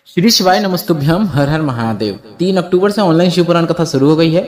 श्री शिवाय नमस्तुभ्यम हर हर महादेव। 3 अक्टूबर से ऑनलाइन शिव पुराण कथा शुरू हो गई है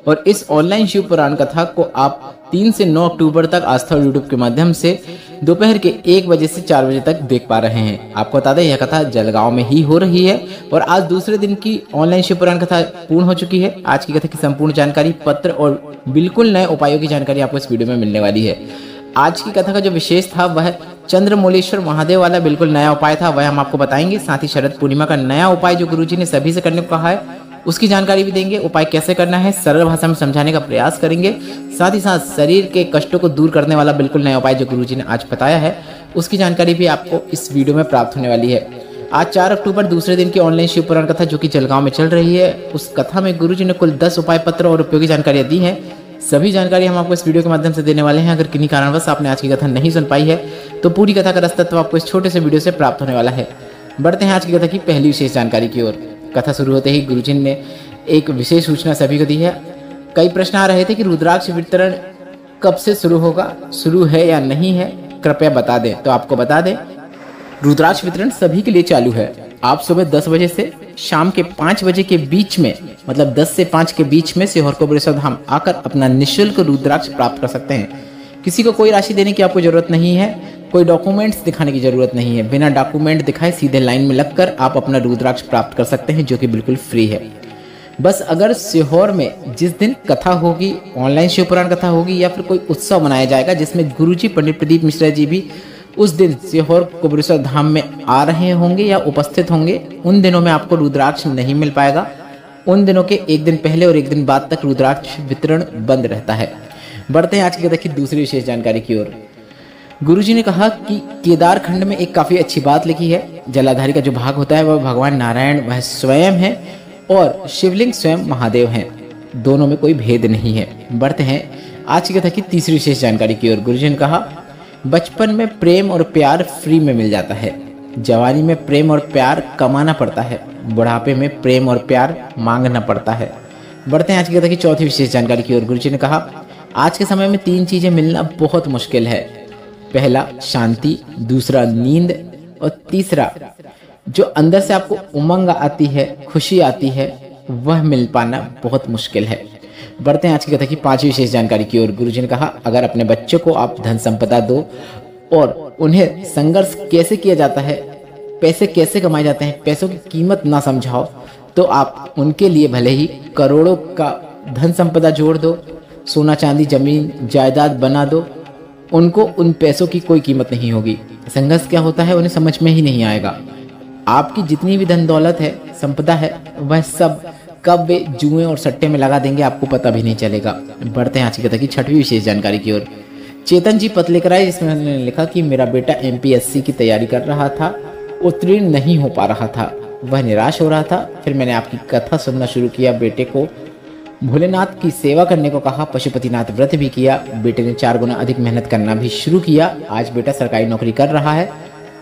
और इस ऑनलाइन शिव पुराण कथा को आप 3 से 9 अक्टूबर तक आस्था यूट्यूब के माध्यम से दोपहर के 1 बजे से 4 बजे तक देख पा रहे हैं। आपको बता दें यह कथा जलगांव में ही हो रही है और आज दूसरे दिन की ऑनलाइन शिव पुराण कथा पूर्ण हो चुकी है। आज की कथा की संपूर्ण जानकारी, पत्र और बिल्कुल नए उपायों की जानकारी आपको इस वीडियो में मिलने वाली है। आज की कथा का जो विशेष था वह चंद्रमौलेश्वर महादेव वाला बिल्कुल नया उपाय था, वह हम आपको बताएंगे। साथ ही शरद पूर्णिमा का नया उपाय जो गुरुजी ने सभी से करने को कहा है उसकी जानकारी भी देंगे। उपाय कैसे करना है सरल भाषा में समझाने का प्रयास करेंगे। साथ ही साथ शरीर के कष्टों को दूर करने वाला बिल्कुल नया उपाय जो गुरुजी ने आज बताया है उसकी जानकारी भी आपको इस वीडियो में प्राप्त होने वाली है। आज 4 अक्टूबर दूसरे दिन की ऑनलाइन शिव पुराण कथा जो कि जलगांव में चल रही है, उस कथा में गुरुजी ने कुल 10 उपाय पत्र और उपयोगी जानकारियां दी हैं। सभी जानकारी हम आपको इस वीडियो के माध्यम से देने वाले हैं। अगर किन्हीं कारणवश आपने आज की कथा नहीं सुन पाई है तो पूरी कथा का रसतत्व आपको इस छोटे से वीडियो से प्राप्त होने वाला है। बढ़ते हैं आज की कथा की पहली विशेष जानकारी की ओर। कथा शुरू होते ही गुरुजी ने एक विशेष सूचना सभी को दी है। कई प्रश्न आ रहे थे कि रुद्राक्ष वितरण कब से शुरू होगा, शुरू है या नहीं है, कृपया बता दें। तो आपको बता दें रुद्राक्ष वितरण सभी के लिए चालू है। आप सुबह 10 बजे से शाम के 5 बजे के बीच में, मतलब 10 से 5 के बीच में सीहोर कोबरेश्वर धाम आकर अपना निःशुल्क रुद्राक्ष प्राप्त कर सकते हैं। किसी को कोई राशि देने की आपको जरूरत नहीं है, कोई डॉक्यूमेंट्स दिखाने की जरूरत नहीं है। बिना डॉक्यूमेंट दिखाए सीधे लाइन में लगकर आप अपना रुद्राक्ष प्राप्त कर सकते हैं जो कि बिल्कुल फ्री है। बस अगर सीहोर में जिस दिन कथा होगी, ऑनलाइन शिव पुराण कथा होगी या फिर कोई उत्सव मनाया जाएगा जिसमें गुरुजी पंडित प्रदीप मिश्रा जी भी उस दिन सीहोर कोबरेश्वर धाम में आ रहे होंगे या उपस्थित होंगे, उन दिनों में आपको रुद्राक्ष नहीं मिल पाएगा। उन दिनों के एक दिन पहले और एक दिन बाद तक रुद्राक्ष वितरण बंद रहता है। बढ़ते हैं आज की कथा की दूसरी विशेष जानकारी की ओर। गुरुजी ने कहा कि केदार खंड में एक काफी अच्छी बात लिखी है। जलाधारी का जो भाग होता है वह भगवान नारायण वह स्वयं है और शिवलिंग स्वयं महादेव हैं। दोनों में कोई भेद नहीं है। बढ़ते हैं आज की कथा की तीसरी विशेष जानकारी की ओर। गुरुजी ने कहा बचपन में प्रेम और प्यार फ्री में मिल जाता है, जवानी में प्रेम और प्यार कमाना पड़ता है, बुढ़ापे में प्रेम और प्यार मांगना पड़ता है। बढ़ते हैं आज की कथा की चौथी विशेष जानकारी की ओर। गुरुजी ने कहा आज के समय में 3 चीजें मिलना बहुत मुश्किल है। पहला शांति, दूसरा नींद और तीसरा जो अंदर से आपको उमंग आती है, खुशी आती है, वह मिल पाना बहुत मुश्किल है। बढ़ते हैं आज की कथा की 5वीं विशेष जानकारी की ओर। गुरुजी ने कहा अगर अपने बच्चों को आप धन संपदा दो और उन्हें संघर्ष कैसे किया जाता है, पैसे कैसे कमाए जाते हैं, पैसों की कीमत ना समझाओ तो आप उनके लिए भले ही करोड़ों का धन संपदा जोड़ दो, सोना चांदी जमीन जायदाद बना दो, उनको उन पैसों की कोई कीमत नहीं होगी। संघर्ष क्या होता है उन्हें समझ में ही नहीं आएगा। आपकी जितनी भी धन दौलत है, संपदा है, वह सब कब वे जुए और सट्टे में लगा देंगे आपको पता भी नहीं चलेगा। बढ़ते हैं आज की कथा की 6वीं विशेष जानकारी की ओर। चेतन जी पत्र लेकर आए जिसमें उन्होंने लिखा कि मेरा बेटा एमपीएससी की तैयारी कर रहा था, उत्तीर्ण नहीं हो पा रहा था, वह निराश हो रहा था। फिर मैंने आपकी कथा सुनना शुरू किया, बेटे को भोलेनाथ की सेवा करने को कहा, पशुपतिनाथ व्रत भी किया, बेटे ने 4 गुना अधिक मेहनत करना भी शुरू किया। आज बेटा सरकारी नौकरी कर रहा है,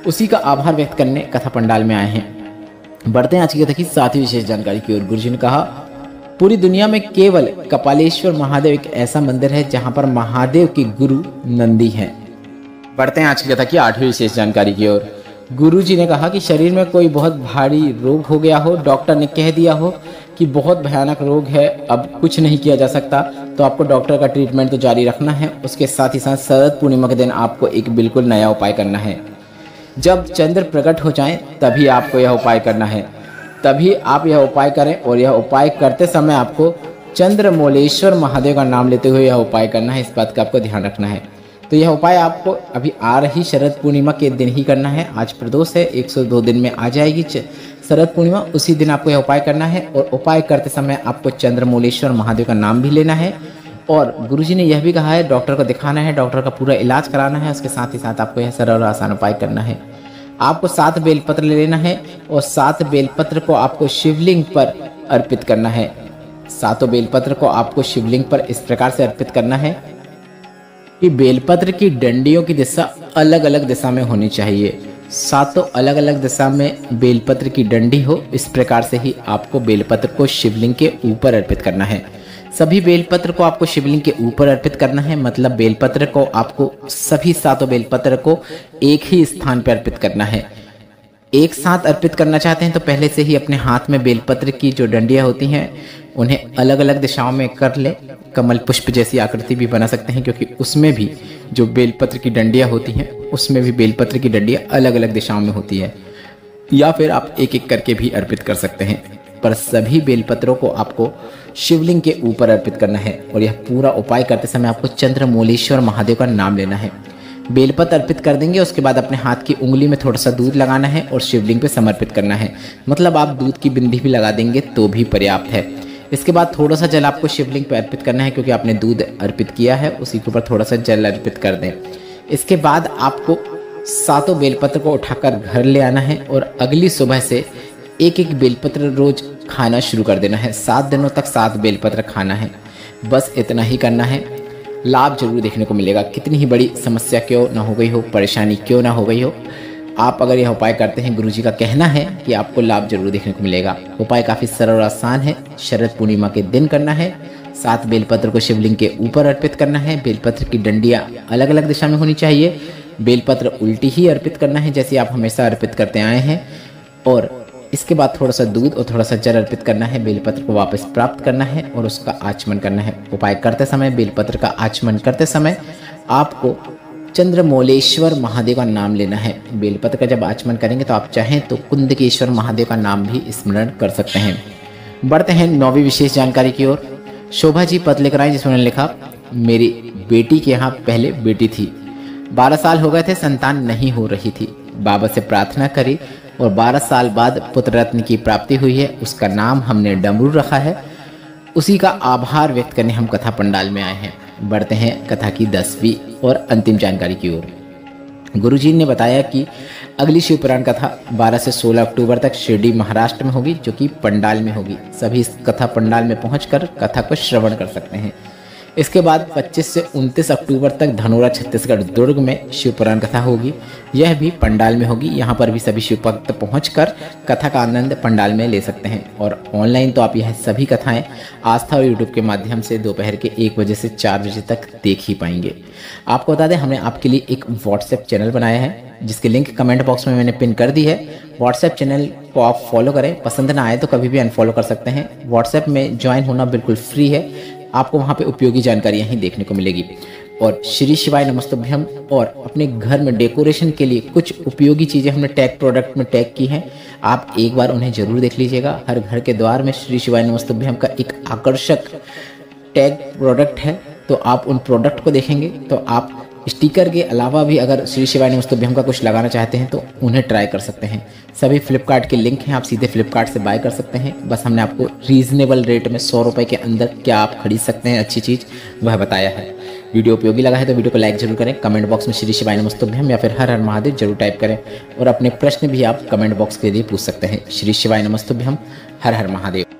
उसी का आभार व्यक्त करने कथा पंडाल में आए हैं। बढ़ते हैं आज की कथा की 7वीं विशेष जानकारी की ओर। गुरुजी ने कहा पूरी दुनिया में केवल कपालेश्वर महादेव एक ऐसा मंदिर है जहां पर महादेव के गुरु नंदी हैं। बढ़ते हैं आज की कथा की 8वीं विशेष जानकारी की ओर। गुरुजी ने कहा कि शरीर में कोई बहुत भारी रोग हो गया हो, डॉक्टर ने कह दिया हो कि बहुत भयानक रोग है, अब कुछ नहीं किया जा सकता, तो आपको डॉक्टर का ट्रीटमेंट तो जारी रखना है। उसके साथ ही साथ शरद पूर्णिमा के दिन आपको एक बिल्कुल नया उपाय करना है। जब चंद्र प्रकट हो जाएं तभी आपको यह उपाय करना है, तभी आप यह उपाय करें और यह उपाय करते समय आपको चंद्रमौलेश्वर महादेव का नाम लेते हुए यह उपाय करना है। इस बात का आपको ध्यान रखना है। तो यह उपाय आपको अभी आ रही शरद पूर्णिमा के दिन ही करना है। आज प्रदोष है, 102 दिन में आ जाएगी शरद पूर्णिमा, उसी दिन आपको यह उपाय करना है और उपाय करते समय आपको चंद्रमौलेश्वर महादेव का नाम भी लेना है। और गुरुजी ने यह भी कहा है डॉक्टर को दिखाना है, डॉक्टर का पूरा इलाज कराना है। उसके साथ ही साथ आपको यह सरल और आसान उपाय करना है। आपको 7 बेलपत्र ले लेना है और 7 बेलपत्र को आपको शिवलिंग पर अर्पित करना है। 7 बेलपत्र को आपको शिवलिंग पर इस प्रकार से अर्पित करना है कि बेलपत्र की डंडियों की दिशा अलग अलग दिशा में होनी चाहिए। 7 अलग अलग दिशा में बेलपत्र की डंडी हो, इस प्रकार से ही आपको बेलपत्र को शिवलिंग के ऊपर अर्पित करना है। सभी बेलपत्र को आपको शिवलिंग के ऊपर अर्पित करना है, मतलब बेलपत्र को आपको सभी 7 बेलपत्र को एक ही स्थान पर अर्पित करना है। एक साथ अर्पित करना चाहते हैं तो पहले से ही अपने हाथ में बेलपत्र की जो डंडियाँ होती हैं उन्हें अलग अलग दिशाओं में कर ले। कमल पुष्प जैसी आकृति भी बना सकते हैं, क्योंकि उसमें भी जो बेलपत्र की डंडियाँ होती हैं उसमें भी बेलपत्र की डंडियाँ अलग अलग दिशाओं में होती है। या फिर आप एक एक करके भी अर्पित कर सकते हैं, पर सभी बेलपत्रों को आपको शिवलिंग के ऊपर अर्पित करना है। और यह पूरा उपाय करते समय आपको चंद्रमौलेश्वर महादेव का नाम लेना है। बेलपत्र अर्पित कर देंगे, उसके बाद अपने हाथ की उंगली में थोड़ा सा दूध लगाना है और शिवलिंग पे समर्पित करना है। मतलब आप दूध की बिंदी भी लगा देंगे तो भी पर्याप्त है। इसके बाद थोड़ा सा जल आपको शिवलिंग पे अर्पित करना है, क्योंकि आपने दूध अर्पित किया है, उसी के ऊपर थोड़ा सा जल अर्पित कर दें। इसके बाद आपको 7 बेलपत्र को उठाकर घर ले आना है और अगली सुबह से एक एक बेलपत्र रोज खाना शुरू कर देना है। 7 दिनों तक 7 बेलपत्र खाना है। बस इतना ही करना है, लाभ जरूर देखने को मिलेगा। कितनी ही बड़ी समस्या क्यों ना हो गई हो, परेशानी क्यों ना हो गई हो, आप अगर यह उपाय करते हैं, गुरुजी का कहना है कि आपको लाभ जरूर देखने को मिलेगा। उपाय काफ़ी सरल और आसान है। शरद पूर्णिमा के दिन करना है। 7 बेलपत्र को शिवलिंग के ऊपर अर्पित करना है। बेलपत्र की डंडियाँ अलग अलग दिशा में होनी चाहिए। बेलपत्र उल्टी ही अर्पित करना है जैसे आप हमेशा अर्पित करते आए हैं। और इसके बाद थोड़ा सा दूध और थोड़ा सा जल अर्पित करना है। बेलपत्र को वापस प्राप्त करना है और उसका आचमन करना है। उपाय करते समय, बेलपत्र का आचमन करते समय आपको चंद्रमौलेश्वर महादेव का नाम लेना है। बेलपत्र का जब आचमन करेंगे तो आप चाहें तो कुंदकेश्वर महादेव का नाम भी स्मरण कर सकते हैं। बढ़ते हैं 9वीं विशेष जानकारी की ओर। शोभा जी पत्र लेकर आई, जिसमें उन्होंने लिखा, मेरी बेटी के यहाँ पहले बेटी थी, 12 साल हो गए थे, संतान नहीं हो रही थी। बाबा से प्रार्थना करी और 12 साल बाद पुत्र रत्न की प्राप्ति हुई है। उसका नाम हमने डमरू रखा है। उसी का आभार व्यक्त करने हम कथा पंडाल में आए हैं। बढ़ते हैं कथा की 10वीं और अंतिम जानकारी की ओर। गुरुजी ने बताया कि अगली शिव पुराण कथा 12 से 16 अक्टूबर तक शिरडी महाराष्ट्र में होगी, जो कि पंडाल में होगी। सभी इस कथा पंडाल में पहुंचकर कथा को श्रवण कर सकते हैं। इसके बाद 25 से 29 अक्टूबर तक धनोरा छत्तीसगढ़ दुर्ग में शिव पुराण कथा होगी। यह भी पंडाल में होगी। यहाँ पर भी सभी शिव भक्त पहुँचकर कथा का आनंद पंडाल में ले सकते हैं। और ऑनलाइन तो आप यह सभी कथाएं आस्था और यूट्यूब के माध्यम से दोपहर के 1 बजे से 4 बजे तक देख ही पाएंगे। आपको बता दें, हमने आपके लिए एक व्हाट्सएप चैनल बनाया है, जिसकी लिंक कमेंट बॉक्स में मैंने पिन कर दी है। व्हाट्सएप चैनल को आप फॉलो करें। पसंद ना आए तो कभी भी अनफॉलो कर सकते हैं। व्हाट्सएप में ज्वाइन होना बिल्कुल फ्री है। आपको वहाँ पे उपयोगी जानकारियाँ ही देखने को मिलेगी। और श्री शिवाय नमस्तुभ्यम और अपने घर में डेकोरेशन के लिए कुछ उपयोगी चीज़ें हमने टैग प्रोडक्ट में टैग की हैं। आप एक बार उन्हें जरूर देख लीजिएगा। हर घर के द्वार में श्री शिवाय नमस्तुभ्यम का एक आकर्षक टैग प्रोडक्ट है, तो आप उन प्रोडक्ट को देखेंगे तो आप स्टिकर के अलावा भी अगर श्री शिवाय नमस्तुभ्यम का कुछ लगाना चाहते हैं तो उन्हें ट्राई कर सकते हैं। सभी फ्लिपकार्ट के लिंक हैं, आप सीधे फ्लिपकार्ट से बाय कर सकते हैं। बस हमने आपको रीजनेबल रेट में 100 रुपये के अंदर क्या आप खरीद सकते हैं अच्छी चीज़, वह बताया है। वीडियो उपयोगी लगा है तो वीडियो को लाइक जरूर करें। कमेंट बॉक्स में श्री शिवाय नमस्तुभ्यम या फिर हर हर महादेव जरूर टाइप करें। और अपने प्रश्न भी आप कमेंट बॉक्स के जरिए पूछ सकते हैं। श्री शिवाय नमस्तुभ्यम, हर हर महादेव।